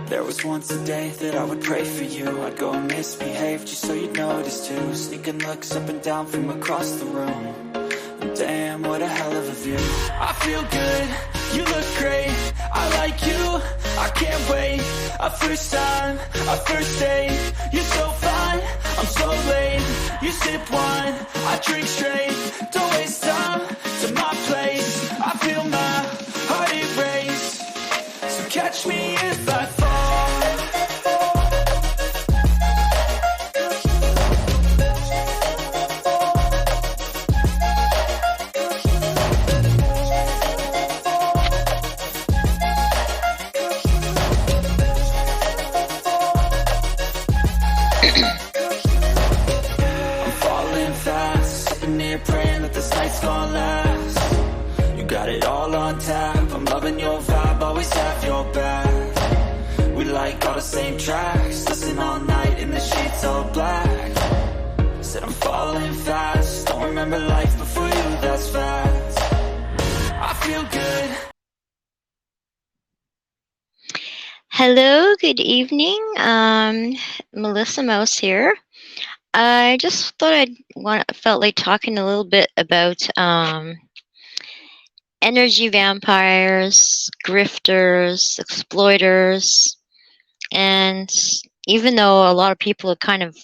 There was once a day that I would pray for you. I'd go and misbehave just so you'd notice too. Sneaking looks up and down from across the room. Damn, what a hell of a view. I feel good, you look great, I like you, I can't wait. A first time, a first date, you're so fine, I'm so late. You sip wine, I drink straight, don't waste time to my place. I feel my heart erase, so catch me if I fall. Praying that this night's gonna last. You got it all on tap, I'm loving your vibe, always have your back. We like all the same tracks, listen all night in the sheets all black. Said I'm falling fast, don't remember life before you, that's fact. I feel good. Hello, good evening. Melissa Mouse here. I just thought felt like talking a little bit about energy vampires, grifters, exploiters, and even though a lot of people have kind of,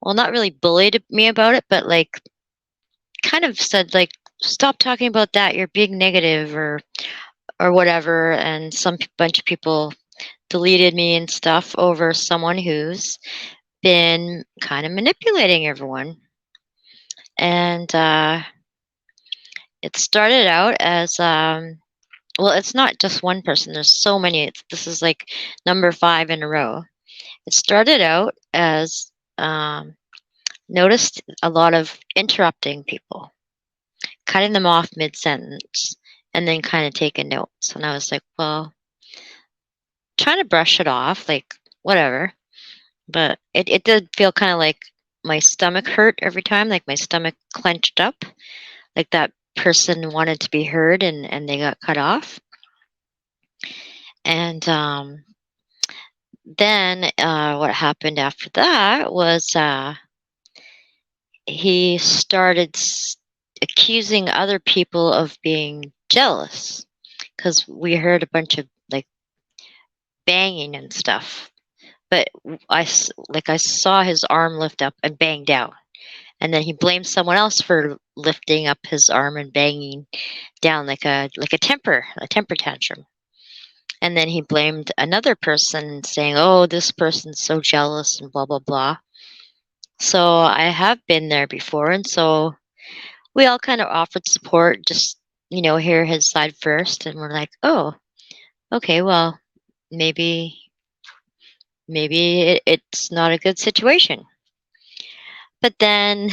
well, not really bullied me about it, but like kind of said like, stop talking about that, you're being negative or whatever, and some bunch of people deleted me and stuff over someone who's been kind of manipulating everyone. And it started out as well, it's not just one person, there's so many. This is like number 5 in a row. It started out as noticed a lot of interrupting people, cutting them off mid-sentence, and then kind of taking notes. And I was like, well, trying to brush it off, like whatever. But it did feel kind of like my stomach hurt every time, like my stomach clenched up, like that person wanted to be heard and they got cut off. And then what happened after that was he started accusing other people of being jealous because we heard a bunch of like banging and stuff. But I saw his arm lift up and bang down. And then he blamed someone else for lifting up his arm and banging down like a temper tantrum. And then he blamed another person saying, oh, this person's so jealous and blah, blah, blah. So I have been there before. And so we all kind of offered support, just, hear his side first. And we're like, oh, okay, well, maybe it's not a good situation. But then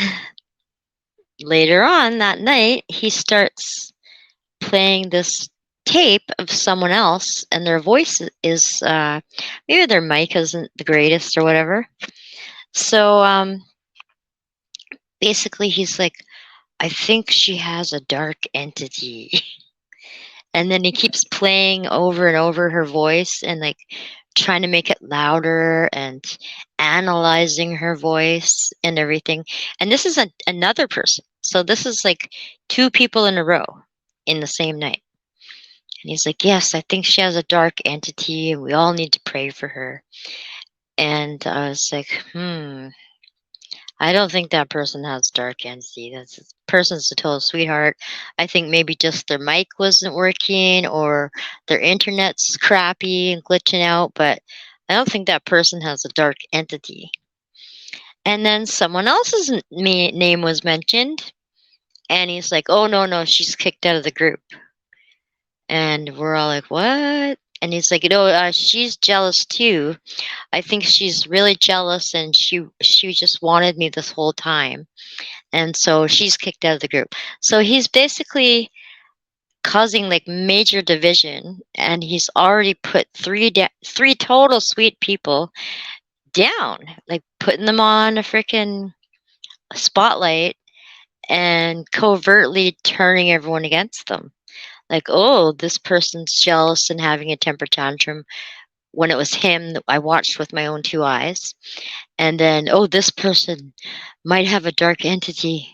later on that night, he starts playing this tape of someone else, and their voice is maybe their mic isn't the greatest or whatever. So basically he's like, I think she has a dark entity. And then he keeps playing over and over her voice and like trying to make it louder and analyzing her voice and everything. And this is another person. So this is like 2 people in a row in the same night. And he's like, yes, I think she has a dark entity and we all need to pray for her. And I was like, I don't think that person has dark entity. That person's a total sweetheart. I think maybe just their mic wasn't working or their internet's crappy and glitching out, but I don't think that person has a dark entity. And then someone else's name was mentioned, and he's like, oh, no, she's kicked out of the group. And we're all like, what? And he's like, she's jealous too. I think she's really jealous, and she just wanted me this whole time. And so she's kicked out of the group. So he's basically causing like major division, and he's already put 3 total sweet people down, like putting them on a freaking spotlight and covertly turning everyone against them. Like, oh, this person's jealous and having a temper tantrum. when it was him that I watched with my own 2 eyes. And then, oh, this person might have a dark entity.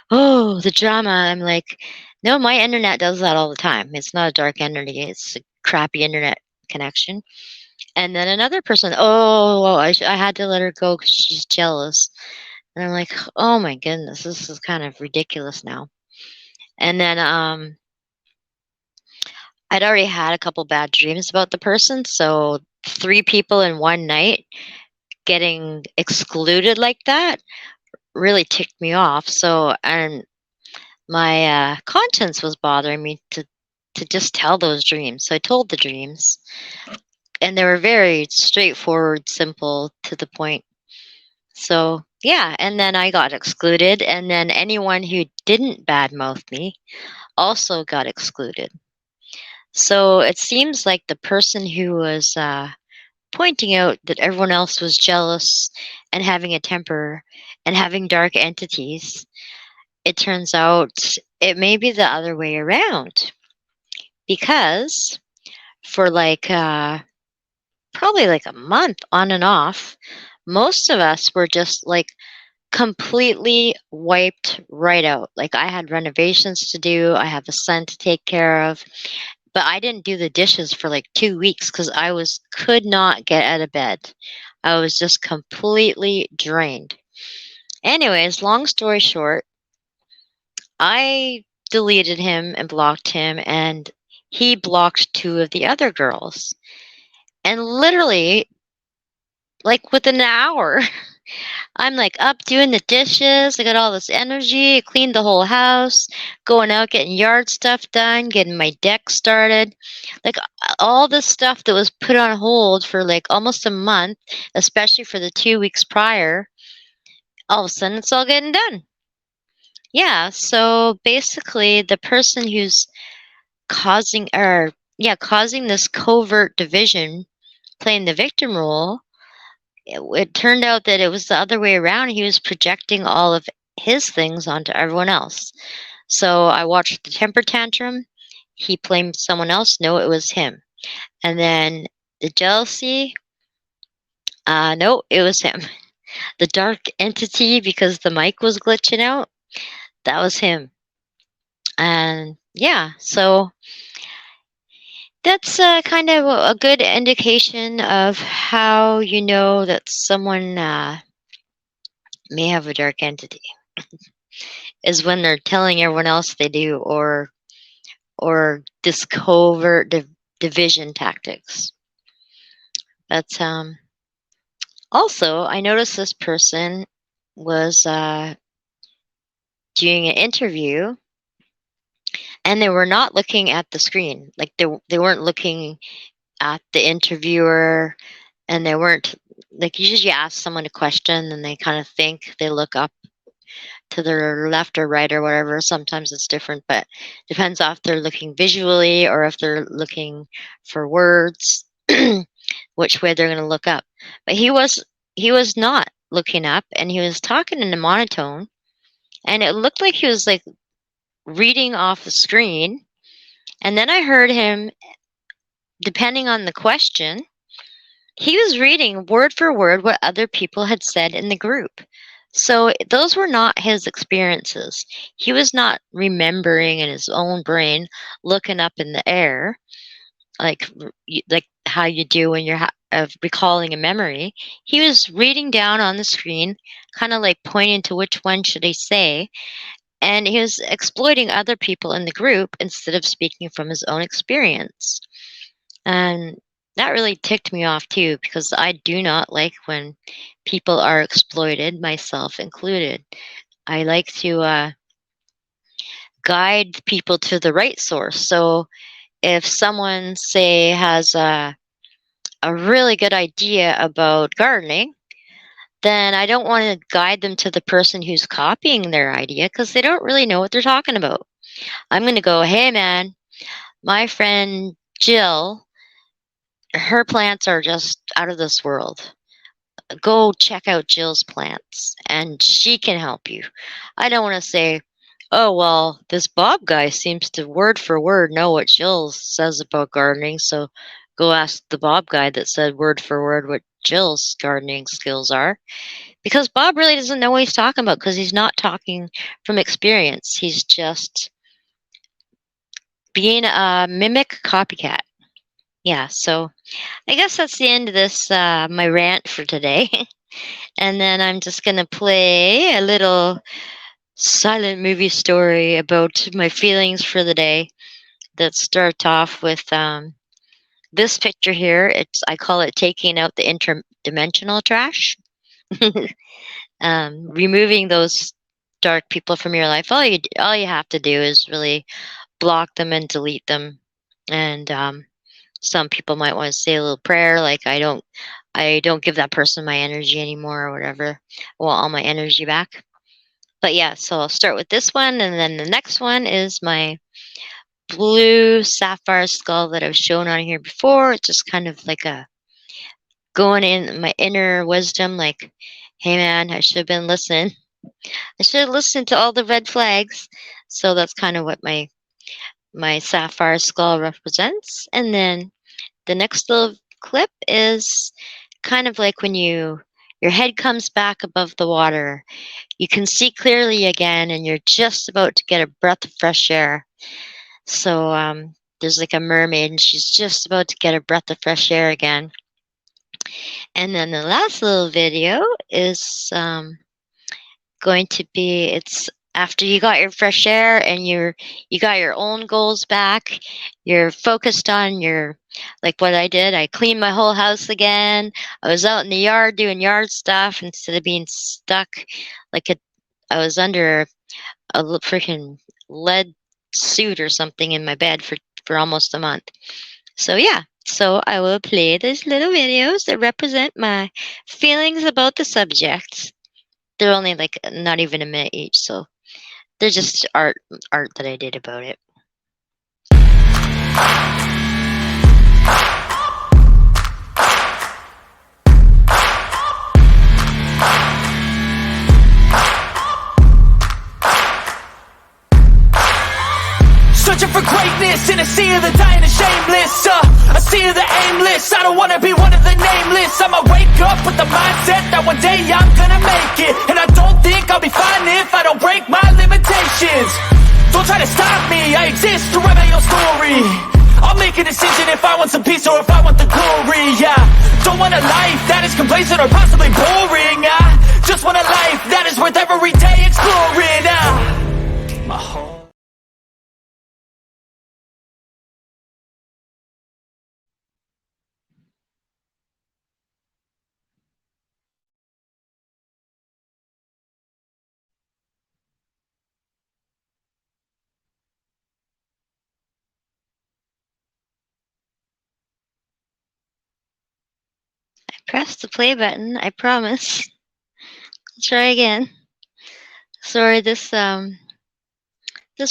Oh, the drama. I'm like, no, my internet does that all the time. It's not a dark entity, it's a crappy internet connection. And then another person, oh, I had to let her go because she's jealous. And I'm like, oh my goodness, this is kind of ridiculous now. And then I'd already had a couple bad dreams about the person. So 3 people in one night getting excluded like that really ticked me off. So, and my conscience was bothering me to just tell those dreams. So I told the dreams, and they were very straightforward, simple, to the point. So yeah, and then I got excluded, and then anyone who didn't badmouth me also got excluded. So it seems like the person who was pointing out that everyone else was jealous and having a temper and having dark entities, it turns out it may be the other way around. Because for like probably like a month on and off, most of us were just like completely wiped right out. Like I had renovations to do, I have a son to take care of, but I didn't do the dishes for like 2 weeks because could not get out of bed. I was just completely drained. Anyways, long story short, I deleted him and blocked him, and he blocked 2 of the other girls. And literally, like within an hour, I'm like up doing the dishes. I got all this energy. I cleaned the whole house, going out, getting yard stuff done, getting my deck started. Like all the stuff that was put on hold for like almost a month, especially for the 2 weeks prior, all of a sudden it's all getting done. Yeah, so basically the person who's causing this covert division, playing the victim role, it turned out that it was the other way around. He was projecting all of his things onto everyone else. So I watched the temper tantrum. He blamed someone else. No, it was him. And then the jealousy. No, it was him. The dark entity, because the mic was glitching out. That was him. And yeah, so that's kind of a good indication of how you know that someone may have a dark entity, is when they're telling everyone else they do, or this covert division tactics. But also, I noticed this person was doing an interview, and they were not looking at the screen. Like they weren't looking at the interviewer, and they weren't like, usually you ask someone a question and they kind of think, they look up to their left or right or whatever. Sometimes it's different, but depends on if they're looking visually or if they're looking for words, which way they're going to look up. But he was not looking up, and he was talking in a monotone, and it looked like he was like reading off the screen. And then I heard him, depending on the question, he was reading word for word what other people had said in the group. So those were not his experiences. He was not remembering in his own brain, looking up in the air, like how you do when you're recalling a memory. He was reading down on the screen, kind of like pointing to which one should I say, and he was exploiting other people in the group instead of speaking from his own experience. And that really ticked me off too, because I do not like when people are exploited, myself included. I like to guide people to the right source. So if someone, say, has a really good idea about gardening, then I don't want to guide them to the person who's copying their idea, because they don't really know what they're talking about. I'm going to go, hey man, my friend Jill, her plants are just out of this world. Go check out Jill's plants and she can help you. I don't want to say, oh, well, this Bob guy seems to word for word know what Jill says about gardening, so go ask the Bob guy that said word for word what Jill's gardening skills are, because Bob really doesn't know what he's talking about because he's not talking from experience. He's just being a mimic copycat. Yeah, so I guess that's the end of this, my rant for today. And then I'm just going to play a little silent movie story about my feelings for the day that starts off with this picture here. I call it taking out the interdimensional trash. Removing those dark people from your life. All you have to do is really block them and delete them. And some people might want to say a little prayer, like I don't give that person my energy anymore or whatever. I want all my energy back. But yeah, so I'll start with this one, and then the next one is my blue sapphire skull that I've shown on here before. It's just kind of like a going in my inner wisdom, like, hey man, I should have been listening. I should have listened to all the red flags. So that's kind of what my sapphire skull represents. And then the next little clip is kind of like when your head comes back above the water. You can see clearly again, and you're just about to get a breath of fresh air. So there's like a mermaid, and she's just about to get a breath of fresh air again. And then the last little video is going to be, it's after you got your fresh air and you got your own goals back, you're focused on like what I did. I cleaned my whole house again. I was out in the yard doing yard stuff instead of being stuck like I was under a freaking lead suit or something in my bed for almost a month. So yeah, so I will play these little videos that represent my feelings about the subject. They're only like not even a minute each, so they're just art that I did about it. Searching for greatness in a sea of the dying and shameless, a sea of the aimless. I don't wanna be one of the nameless. I'ma wake up with the mindset that one day I'm gonna make it, and I don't think I'll be fine if I don't break my limitations. Don't try to stop me, I exist to write my own story. I'll make a decision if I want some peace or if I want the glory, yeah. Don't want a life that is complacent or possibly boring, I just want a life that is worth every day exploring, my whole Press the play button, I promise. Let's try again. Sorry, this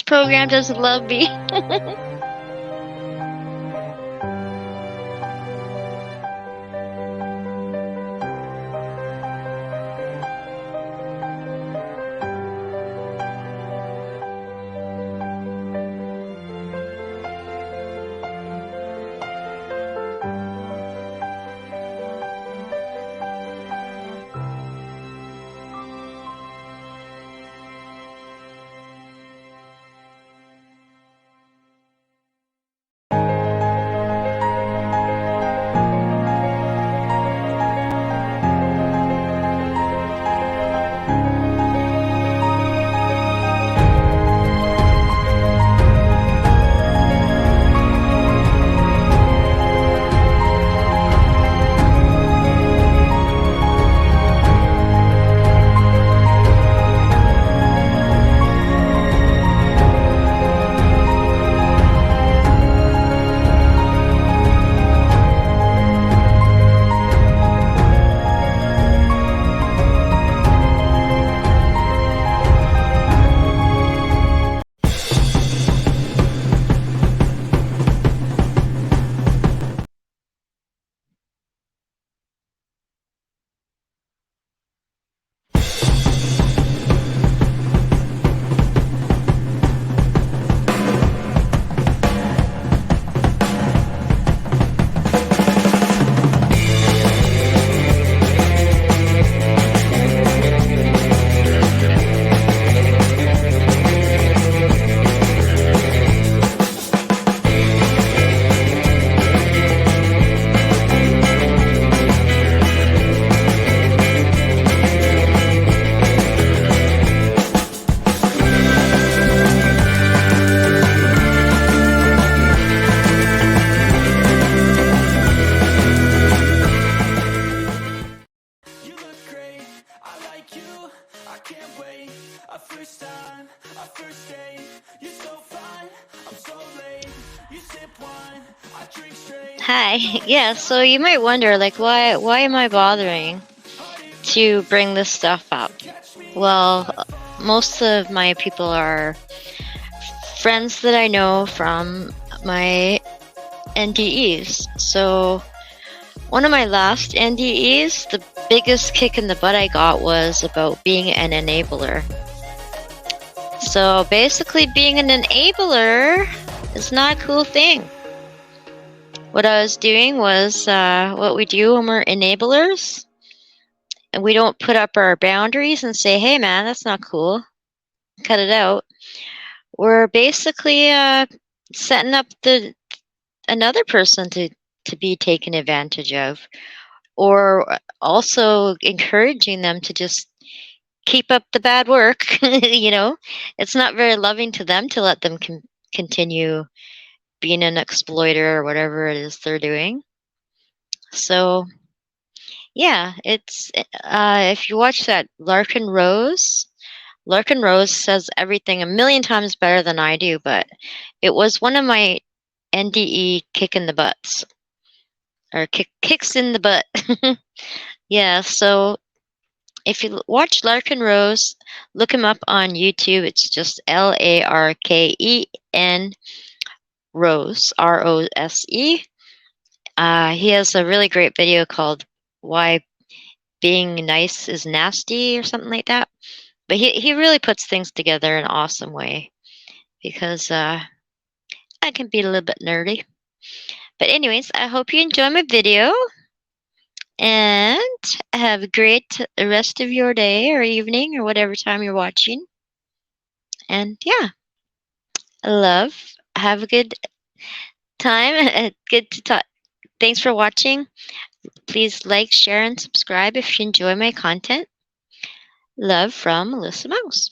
program doesn't love me. Hi. Yeah, so you might wonder, like, why am I bothering to bring this stuff up? Well, most of my people are friends that I know from my NDEs. So one of my last NDEs, the biggest kick in the butt I got was about being an enabler. So basically, being an enabler is not a cool thing. What I was doing was what we do when we're enablers, and we don't put up our boundaries and say, hey man, that's not cool, cut it out. We're basically setting up another person to be taken advantage of, or also encouraging them to just keep up the bad work. It's not very loving to them to let them continue being an exploiter or whatever it is they're doing. So yeah, it's if you watch that Larkin Rose says everything a million times better than I do, but it was one of my NDE kick in the butts, or kicks in the butt. Yeah, so if you watch Larkin Rose, look him up on YouTube. It's just LARKEN Rose, ROSE. He has a really great video called Why Being Nice is Nasty or something like that. But he really puts things together in an awesome way, because I can be a little bit nerdy. But anyways, I hope you enjoy my video, and have a great rest of your day or evening or whatever time you're watching. And yeah, love. Have a good time. Good to talk. Thanks for watching. Please like, share, and subscribe if you enjoy my content. Love from Melissa Mouse.